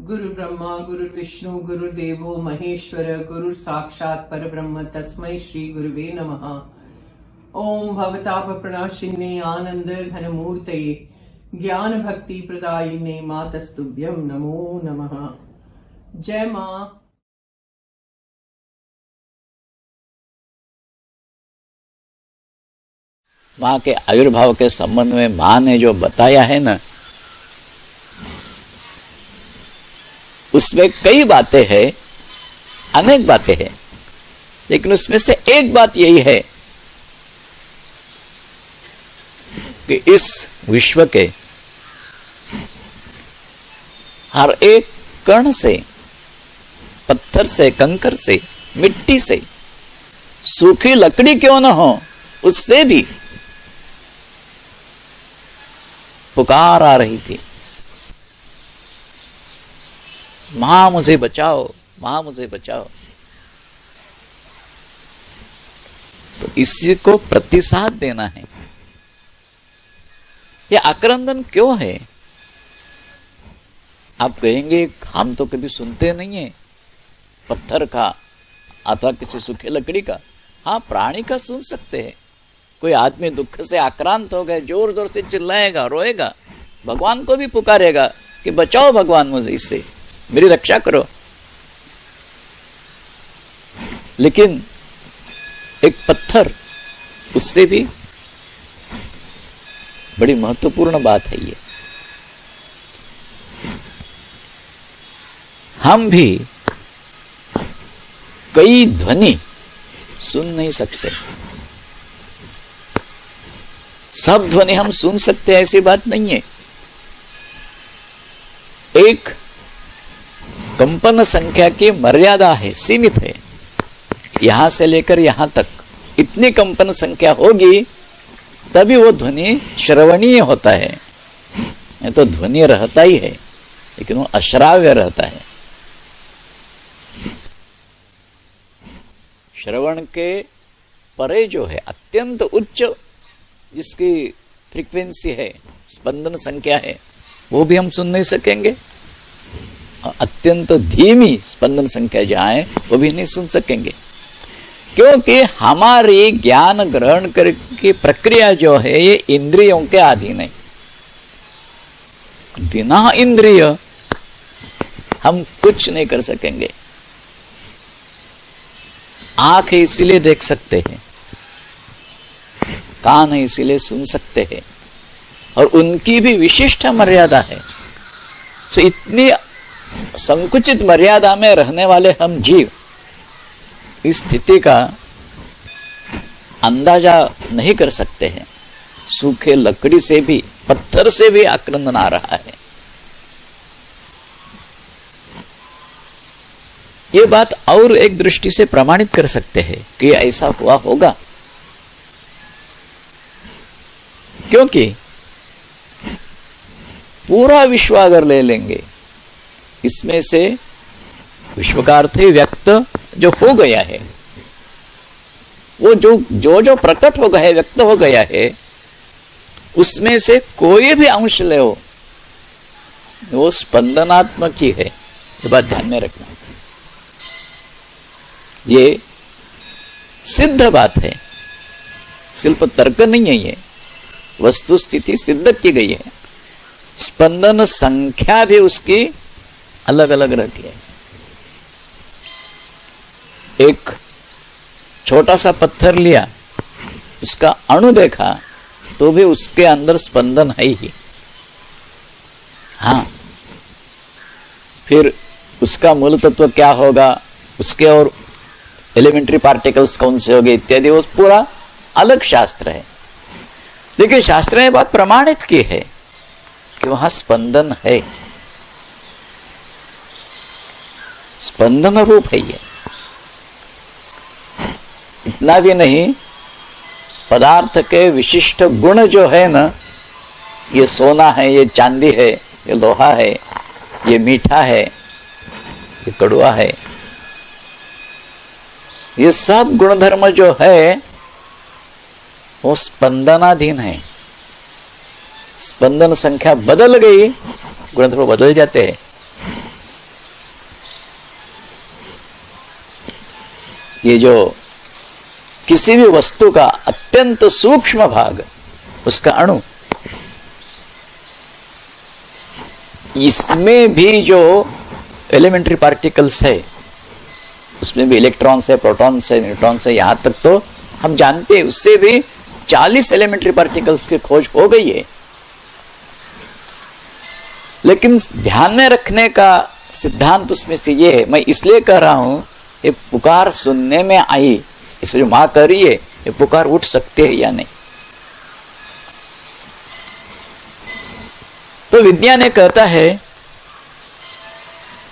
गुरु ब्रह्मा गुरु विष्णु गुरुदेवो महेश्वर गुरु साक्षात् परब्रह्म तस्मै श्री गुरुवे नमः। ओम भवताप प्रणाशिन्ने आनंद घनमूर्तये ज्ञान भक्ति प्रदायिने मातस्तुभ्यं नमो नमः। जय मां। माँ के आविर्भाव के संबंध में माँ ने जो बताया है ना, उसमें कई बातें हैं, अनेक बातें हैं, लेकिन उसमें से एक बात यही है कि इस विश्व के हर एक कण से, पत्थर से, कंकर से, मिट्टी से, सूखी लकड़ी क्यों न हो, उससे भी पुकार आ रही थी, मां मुझे बचाओ, मां मुझे बचाओ। तो इसी को प्रतिसाद देना है। यह आक्रंदन क्यों है? आप कहेंगे हम तो कभी सुनते नहीं है पत्थर का अथवा किसी सूखे लकड़ी का। हाँ, प्राणी का सुन सकते हैं। कोई आदमी दुख से आक्रांत हो गए, जोर जोर से चिल्लाएगा, रोएगा, भगवान को भी पुकारेगा कि बचाओ भगवान मुझे, इससे मेरी रक्षा करो। लेकिन एक पत्थर, उससे भी बड़ी महत्वपूर्ण बात है ये। हम भी कई ध्वनि सुन नहीं सकते। सब ध्वनि हम सुन सकते हैं ऐसी बात नहीं है। एक कंपन संख्या की मर्यादा है, सीमित है। यहां से लेकर यहां तक इतनी कंपन संख्या होगी तभी वो ध्वनि श्रवणीय होता है। ये तो ध्वनि रहता ही है, लेकिन वो अश्राव्य रहता है। श्रवण के परे जो है, अत्यंत उच्च जिसकी फ्रीक्वेंसी है, स्पंदन संख्या है, वो भी हम सुन नहीं सकेंगे। अत्यंत धीमी स्पंदन संख्या जहां है वो भी नहीं सुन सकेंगे, क्योंकि हमारी ज्ञान ग्रहण की प्रक्रिया जो है ये इंद्रियों के अधीन है। बिना इंद्रिय हम कुछ नहीं कर सकेंगे। आंख है इसीलिए देख सकते हैं, कान है इसीलिए सुन सकते हैं, और उनकी भी विशिष्ट मर्यादा है। तो इतनी संकुचित मर्यादा में रहने वाले हम जीव इस स्थिति का अंदाजा नहीं कर सकते हैं। सूखे लकड़ी से भी, पत्थर से भी आक्रंदन आ रहा है। ये बात और एक दृष्टि से प्रमाणित कर सकते हैं कि ऐसा हुआ होगा, क्योंकि पूरा विश्व अगर ले लेंगे, इसमें से विश्व का अर्थ ही व्यक्त जो हो गया है, वो जो प्रकट हो गया है, व्यक्त हो गया है, उसमें से कोई भी अंश ले हो, वो स्पंदनात्मक ही है। ये बात ध्यान में रखना। ये सिद्ध बात है, शिल्प तर्क नहीं है। ये वस्तु स्थिति सिद्ध की गई है। स्पंदन संख्या भी उसकी अलग अलग रहती है। एक छोटा सा पत्थर लिया, उसका अणु देखा, तो भी उसके अंदर स्पंदन है ही। हाँ, फिर उसका मूल तत्व क्या होगा, उसके और एलिमेंट्री पार्टिकल्स कौन से होंगे इत्यादि, वो पूरा अलग शास्त्र है। लेकिन शास्त्र ने बात प्रमाणित की है कि वहां स्पंदन है, स्पंदन रूप है ये। इतना भी नहीं, पदार्थ के विशिष्ट गुण जो है ना, ये सोना है, ये चांदी है, ये लोहा है, ये मीठा है, ये कड़वा है, ये सब गुणधर्म जो है वो स्पंदनाधीन है। स्पंदन संख्या बदल गई, गुणधर्म बदल जाते हैं। ये जो किसी भी वस्तु का अत्यंत सूक्ष्म भाग, उसका अणु, इसमें भी जो एलिमेंट्री पार्टिकल्स है, उसमें भी इलेक्ट्रॉन्स है, प्रोटॉन्स है, न्यूट्रॉन्स है, यहां तक तो हम जानते हैं उससे भी 40 एलिमेंट्री पार्टिकल्स की खोज हो गई है। लेकिन ध्यान में रखने का सिद्धांत उसमें से ये है, मैं इसलिए कह रहा हूं, ये पुकार सुनने में आई, इसमें जो मां कह रही है, ये पुकार उठ सकते हैं या नहीं। तो विज्ञान ये कहता है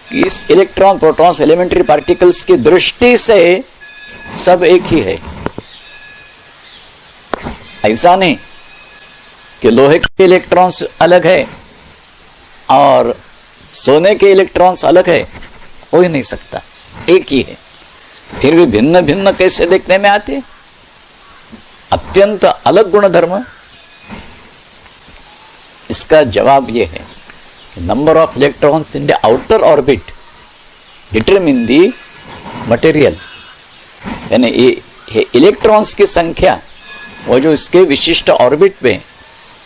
कि इस इलेक्ट्रॉन, प्रोटॉन्स, एलिमेंट्री पार्टिकल्स की दृष्टि से सब एक ही है। ऐसा नहीं कि लोहे के इलेक्ट्रॉन्स अलग है और सोने के इलेक्ट्रॉन्स अलग है, हो ही नहीं सकता, एक ही है। फिर भी भिन्न भिन्न कैसे देखने में आते, अत्यंत अलग गुण धर्म। इसका जवाब यह है कि number of electrons in the outer orbit determine the material, यानी ये इलेक्ट्रॉन्स की संख्या, वो जो इसके विशिष्ट ऑर्बिट में,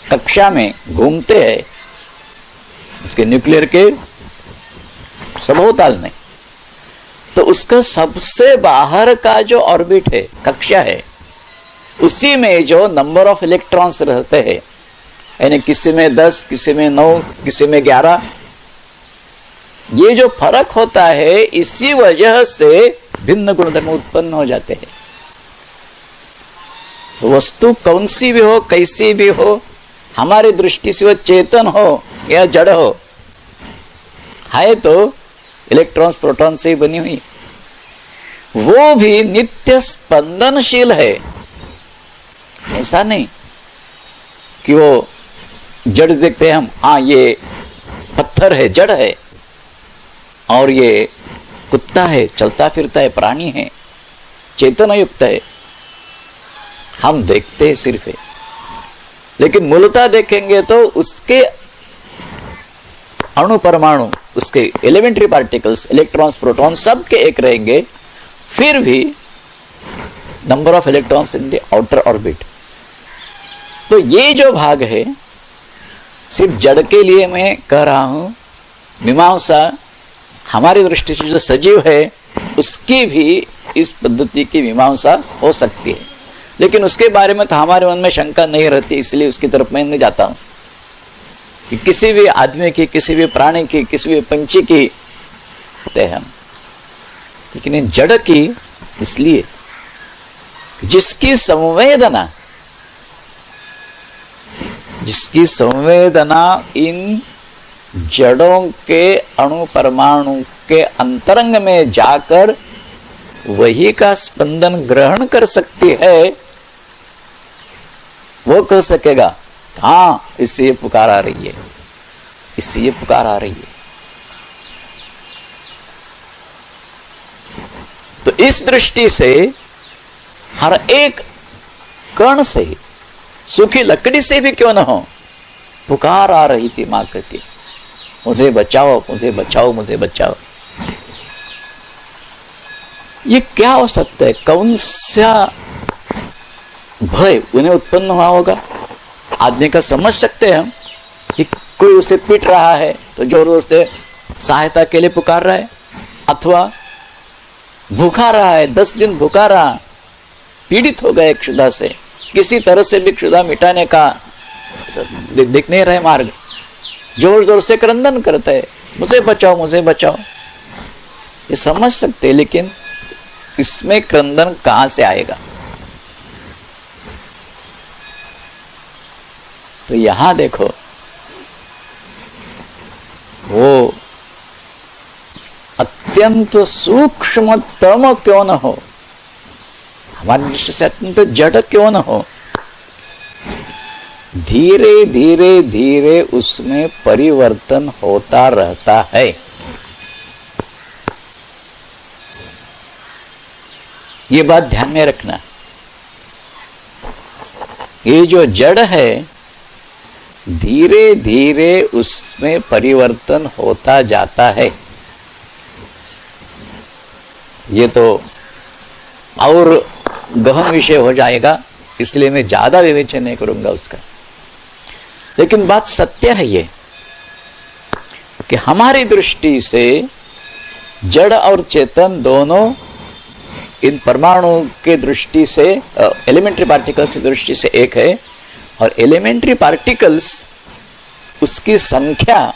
कक्षा में घूमते हैं, उसके न्यूक्लियर के सबोताल में, तो उसका सबसे बाहर का जो ऑर्बिट है, कक्षा है, उसी में जो नंबर ऑफ इलेक्ट्रॉन्स रहते हैं, यानी किसी में 10, किसी में 9, किसी में 11, ये जो फर्क होता है, इसी वजह से भिन्न गुणधर्म उत्पन्न हो जाते हैं। तो वस्तु कौन सी भी हो, कैसी भी हो, हमारी दृष्टि से वो चेतन हो या जड़ हो, है तो इलेक्ट्रॉन्स, प्रोटॉन से ही बनी हुई, वो भी नित्य स्पंदनशील है। ऐसा नहीं कि वो जड़ देखते हैं हम, हाँ ये पत्थर है, जड़ है, और ये कुत्ता है, चलता फिरता है, प्राणी है, चेतना युक्त है, हम देखते हैं सिर्फ है। लेकिन मूलतः देखेंगे तो उसके अणु परमाणु, उसके एलिमेंट्री पार्टिकल्स, इलेक्ट्रॉन्स, प्रोटॉन सब के एक रहेंगे, फिर भी number of electrons in the outer orbit. तो ये जो भाग है, सिर्फ जड़ के लिए मैं कह रहा हूं, मीमांसा हमारी दृष्टि से जो सजीव है, उसकी भी इस पद्धति की मीमांसा हो सकती है। लेकिन उसके बारे में तो हमारे मन में शंका नहीं रहती, इसलिए उसकी तरफ मैं नहीं जाता हूं कि किसी भी आदमी की, किसी भी प्राणी की, किसी भी पंछी की होते हैं हम, लेकिन इन जड़ की, इसलिए जिसकी संवेदना इन जड़ों के अणु परमाणु के अंतरंग में जाकर वही का स्पंदन ग्रहण कर सकती है, वो कह सकेगा हाँ इससे ये पुकार आ रही है, इससे ये पुकार आ रही है। तो इस दृष्टि से हर एक कण से, सूखी लकड़ी से भी क्यों न हो, पुकार आ रही थी। मां कहती मुझे बचाओ, मुझे बचाओ, मुझे बचाओ। ये क्या हो सकता है, कौन सा भय उन्हें उत्पन्न हुआ होगा? आदमी का समझ सकते हैं हम कि कोई उसे पीट रहा है तो जोर जोर से सहायता के लिए पुकार रहा है, अथवा भूखा रहा है, 10 दिन भूखा रहा, पीड़ित हो गए क्षुधा से, किसी तरह से भी क्षुधा मिटाने का दिख नहीं रहे मार्ग, जोर जोर से क्रंदन करते हैं, मुझे बचाओ, मुझे बचाओ। ये समझ सकते हैं, लेकिन इसमें क्रंदन कहां से आएगा? तो यहां देखो, वो अत्यंत सूक्ष्मतम क्यों न हो, हमारी दृष्टि से अत्यंत जड़ क्यों न हो, धीरे धीरे धीरे उसमें परिवर्तन होता रहता है। ये बात ध्यान में रखना। ये जो जड़ है, धीरे धीरे उसमें परिवर्तन होता जाता है। ये तो और गहन विषय हो जाएगा, इसलिए मैं ज्यादा विवेचन नहीं करूंगा उसका। लेकिन बात सत्य है ये कि हमारी दृष्टि से जड़ और चेतन दोनों इन परमाणु के दृष्टि से, एलिमेंट्री पार्टिकल्स की दृष्टि से एक है, और एलिमेंट्री पार्टिकल्स उसकी संख्या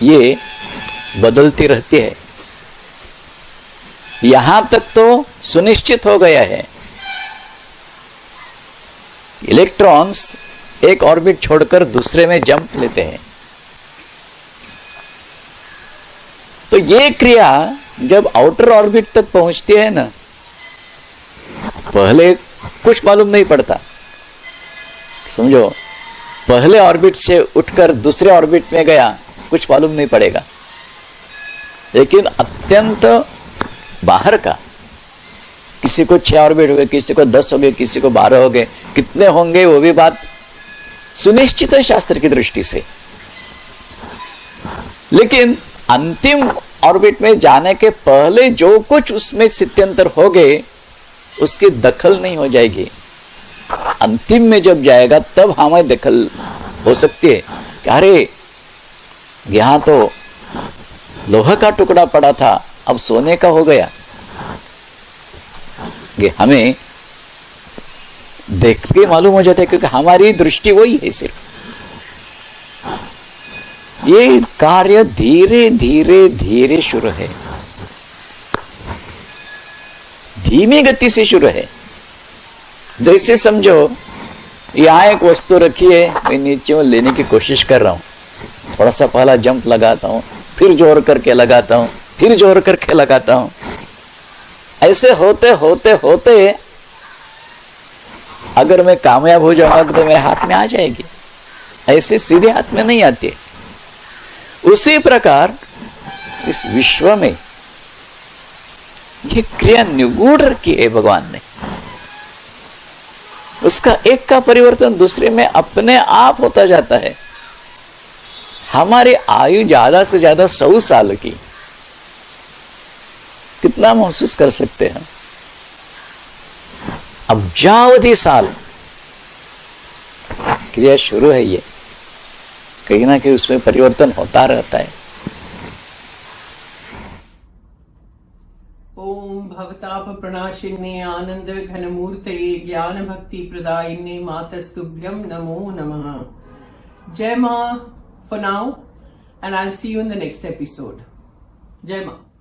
ये बदलती रहती है। यहां तक तो सुनिश्चित हो गया है, इलेक्ट्रॉन्स एक ऑर्बिट छोड़कर दूसरे में जंप लेते हैं। तो ये क्रिया जब आउटर ऑर्बिट तक पहुंचती है ना, पहले कुछ मालूम नहीं पड़ता, समझो, पहले ऑर्बिट से उठकर दूसरे ऑर्बिट में गया, कुछ मालूम नहीं पड़ेगा। लेकिन अत्यंत बाहर का, किसी को 6 ऑर्बिट हो गए, किसी को 10 हो गए, किसी को 12 हो गए, कितने होंगे वो भी बात सुनिश्चित है शास्त्र की दृष्टि से। लेकिन अंतिम ऑर्बिट में जाने के पहले जो कुछ उसमें स्थित्यंतर हो गए, उसकी दखल नहीं हो जाएगी। अंतिम में जब जाएगा तब हमें दखल हो सकती है कि अरे यहां तो लोहा का टुकड़ा पड़ा था, अब सोने का हो गया। ये हमें देख के मालूम हो जाता है, क्योंकि हमारी दृष्टि वही है सिर्फ। ये कार्य धीरे धीरे धीरे शुरू है, धीमी गति से शुरू है। जैसे समझो यहां एक वस्तु रखी है, मैं नीचे में लेने की कोशिश कर रहा हूं, थोड़ा सा पहला जंप लगाता हूं, फिर जोर करके लगाता हूं, फिर जोर करके लगाता हूं। ऐसे होते होते होते अगर मैं कामयाब हो जाऊंगा तो मेरे हाथ में आ जाएगी, ऐसे सीधे हाथ में नहीं आती। उसी प्रकार इस विश्व में ये क्रिया निगूढ़ रखी है भगवान ने, उसका एक का परिवर्तन दूसरे में अपने आप होता जाता है। हमारी आयु ज्यादा से ज्यादा 100 साल की, कितना महसूस कर सकते हैं? अब्जावधि साल क्रिया शुरू है, ये कहीं ना कहीं उसमें परिवर्तन होता रहता है। ओम भवताप प्रणाशिन्ने आनंद घन मूर्तये ज्ञान भक्ति प्रदायिन्ने मातस्तुभ्यम नमो नमः। जय मां for now, and I'll see you in the next episode. Jai Maa.